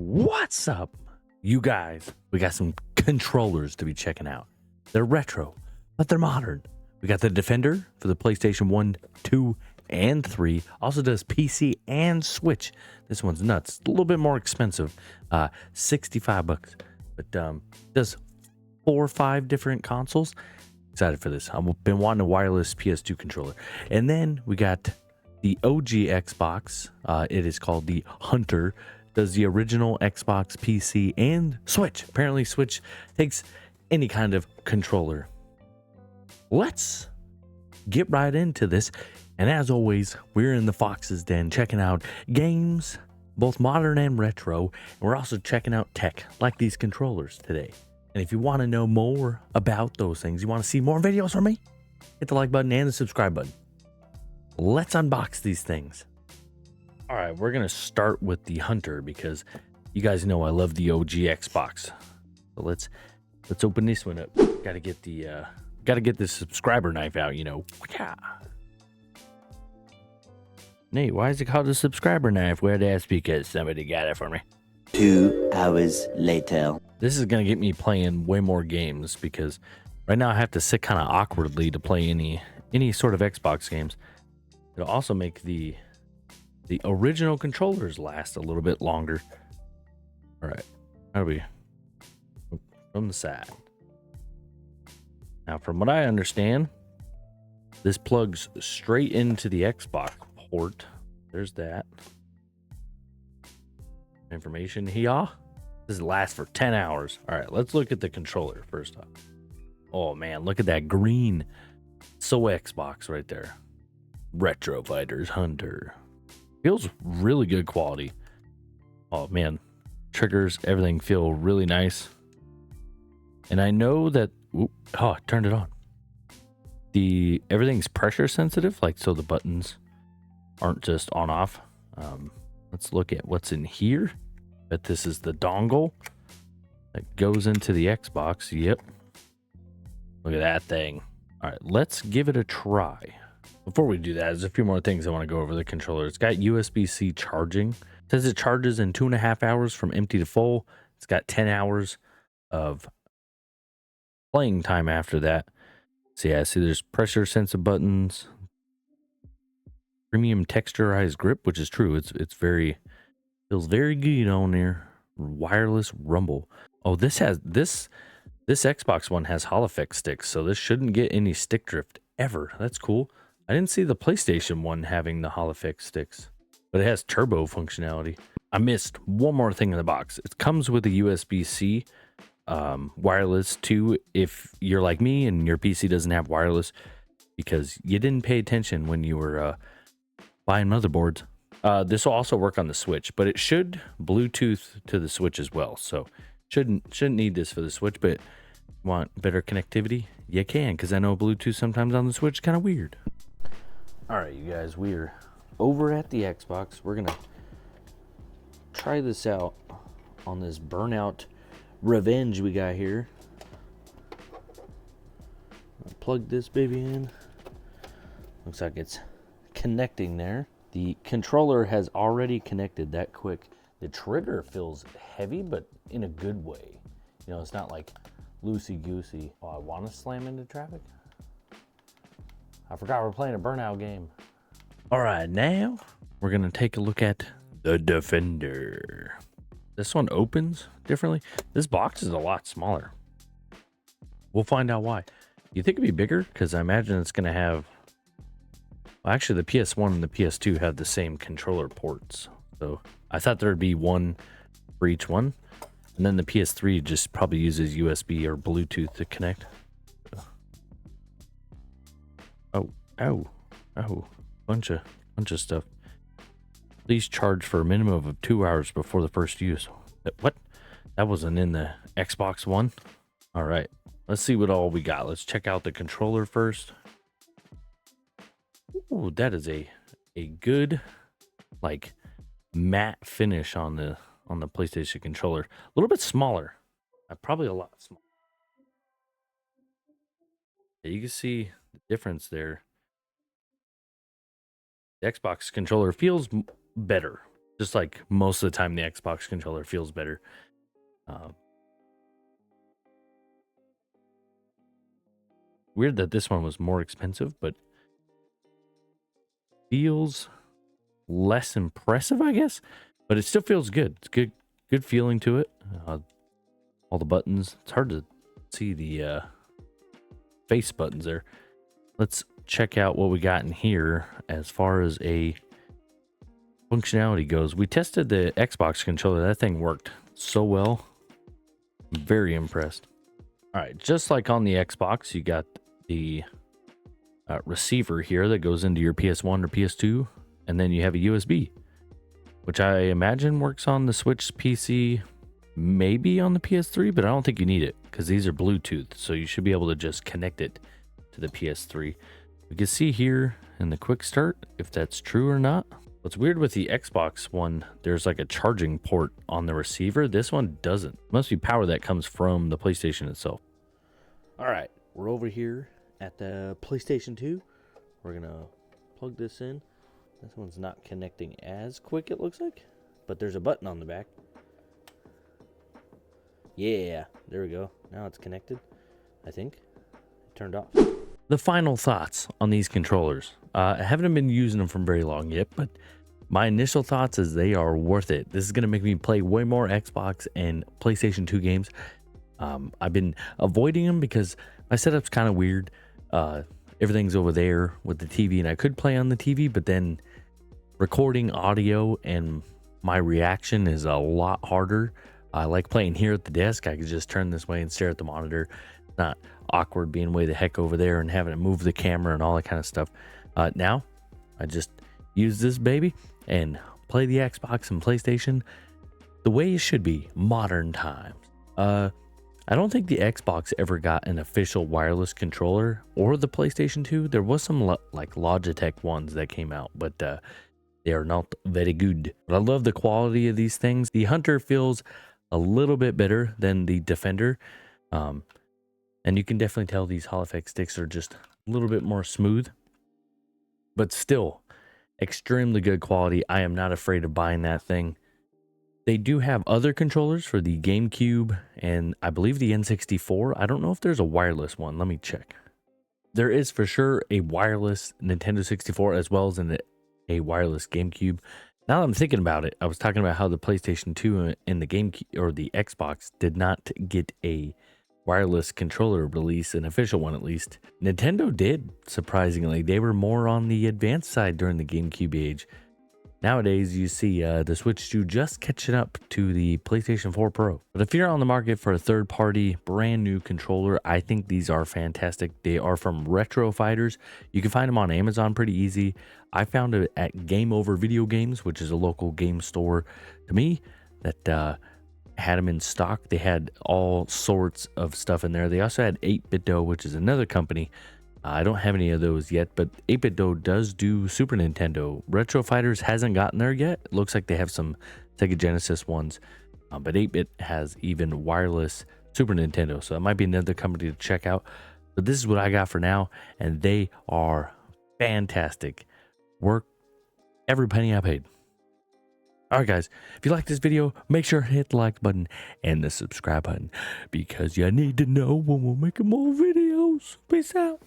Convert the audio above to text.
What's up, you guys? We got some controllers to be checking out. They're retro, but they're modern. We got the Defender for the PlayStation 1, 2, and 3. Also does PC and Switch. This one's nuts. A little bit more expensive, 65 bucks. But does 4 or 5 different consoles. Excited for this. I've been wanting a wireless PS2 controller. And then we got the OG Xbox. It is called the Hunter. Does the original Xbox, PC, and Switch. Apparently Switch takes any kind of controller. Let's get right into this. And as always, we're in the Fox's Den checking out games, both modern and retro. And we're also checking out tech, like these controllers today. And if you want to know more about those things, you want to see more videos from me, hit the like button and the subscribe button. Let's unbox these things. All right, we're going to start with the Hunter because you guys know I love the OG Xbox. So let's open this one up. Got to get the subscriber knife out, you know. Nate, why is it called a subscriber knife? Well, that's because somebody got it for me. 2 hours later. This is going to get me playing way more games because right now I have to sit kind of awkwardly to play any sort of Xbox games. It'll also make the original controllers last a little bit longer. All right, how do we from the side? Now, from what I understand, this plugs straight into the Xbox port. There's that information here. This lasts for 10 hours. All right, let's look at the controller first off. Oh man, look at that green. So Xbox right there. Retro Fighters Hunter. Feels really good quality. Oh man, triggers, everything feel really nice. And I know that, I turned it on. Everything's pressure sensitive, like so the buttons aren't just on off. Let's look at what's in here. Bet this is the dongle that goes into the Xbox. Yep. Look at that thing. All right, let's give it a try. Before we do that, there's a few more things I want to go over the controller. It's got USB-C charging. It says it charges in 2.5 hours from empty to full. It's got 10 hours of playing time after that. So yeah, see there's pressure sensitive buttons. Premium texturized grip, which is true. It's feels very good on there. Wireless rumble. Oh, this Xbox One has Hall effect sticks, so this shouldn't get any stick drift ever. That's cool. I didn't see the PlayStation one having the Hall effect sticks, but it has turbo functionality. I missed one more thing in the box. It comes with a USB-C wireless too, if you're like me and your PC doesn't have wireless because you didn't pay attention when you were buying motherboards. This will also work on the Switch, but it should Bluetooth to the Switch as well. So shouldn't need this for the Switch, but want better connectivity? You can, because I know Bluetooth sometimes on the Switch is kind of weird. All right, you guys, we're over at the Xbox. We're gonna try this out on this Burnout Revenge we got here. I'll plug this baby in. Looks like it's connecting there. The controller has already connected that quick. The trigger feels heavy, but in a good way. You know, it's not like loosey-goosey. Oh, I want to slam into traffic? I forgot we're playing a Burnout game. All right, now we're going to take a look at the Defender. This one opens differently. This box is a lot smaller. We'll find out why. You think it'd be bigger? Because I imagine it's going to have... Well, actually, the PS1 and the PS2 have the same controller ports. So I thought there'd be one for each one. And then the PS3 just probably uses USB or Bluetooth to connect. Oh, bunch of stuff. Please charge for a minimum of 2 hours before the first use. What? That wasn't in the Xbox One? All right, let's see what all we got. Let's check out the controller first. Ooh, that is a good, like, matte finish on the PlayStation controller. A little bit smaller. Probably a lot smaller. You can see the difference there. The Xbox controller feels better. Just like most of the time, the Xbox controller feels better. Weird that this one was more expensive, but feels less impressive, I guess. But it still feels good. It's good feeling to it. All the buttons. It's hard to see the face buttons there. Let's check out what we got in here as far as a functionality goes. We tested the Xbox controller. That thing worked so well. I'm very impressed. All right, just like on the Xbox, you got the receiver here that goes into your PS1 or PS2, and then you have a USB, which I imagine works on the Switch PC, maybe on the PS3, but I don't think you need it because these are Bluetooth, so you should be able to just connect it to the PS3. We can see here in the quick start if that's true or not. What's weird with the Xbox one, there's like a charging port on the receiver. This one doesn't. It must be power that comes from the PlayStation itself. All right, we're over here at the PlayStation 2. We're gonna plug this in. This one's not connecting as quick, it looks like, but there's a button on the back. Yeah, there we go. Now it's connected, I think. It turned off. The final thoughts on these controllers. I haven't been using them for very long yet, but my initial thoughts is they are worth it. This is going to make me play way more Xbox and PlayStation 2 games. I've been avoiding them because my setup's kind of weird. Everything's over there with the TV, and I could play on the TV, but then recording audio and my reaction is a lot harder. I like playing here at the desk. I could just turn this way and stare at the monitor. It's not awkward being way the heck over there and having to move the camera and all that kind of stuff. Now I just use this baby and play the Xbox and PlayStation the way it should be, modern times. I don't think the Xbox ever got an official wireless controller, or the PlayStation 2. There was some like Logitech ones that came out, but they are not very good. But I love the quality of these things. The Hunter feels a little bit better than the Defender. And you can definitely tell these Hall effect sticks are just a little bit more smooth, but still extremely good quality. I am not afraid of buying that thing. They do have other controllers for the GameCube and I believe the N64. I don't know if there's a wireless one. Let me check. There is for sure a wireless Nintendo 64 as well as a wireless GameCube. Now that I'm thinking about it, I was talking about how the PlayStation 2 and the GameCube or the Xbox did not get a wireless controller release, an official one at least. Nintendo did, surprisingly. They were more on the advanced side during the GameCube age. Nowadays, you see the Switch 2 just catching up to the PlayStation 4 Pro. But if you're on the market for a third-party, brand new controller, I think these are fantastic. They are from Retro Fighters. You can find them on Amazon pretty easy. I found it at Game Over Video Games, which is a local game store to me that had them in stock. They had all sorts of stuff in there. They also had 8BitDo, which is another company. I don't have any of those yet, but 8BitDo does do Super Nintendo. Retro Fighters hasn't gotten there yet. It looks like they have some Sega Genesis ones, but 8-Bit has even wireless Super Nintendo, so that might be another company to check out. But this is what I got for now, and they are fantastic. Work every penny I paid. All right, guys, if you like this video, make sure to hit the like button and the subscribe button because you need to know when we're making more videos. Peace out.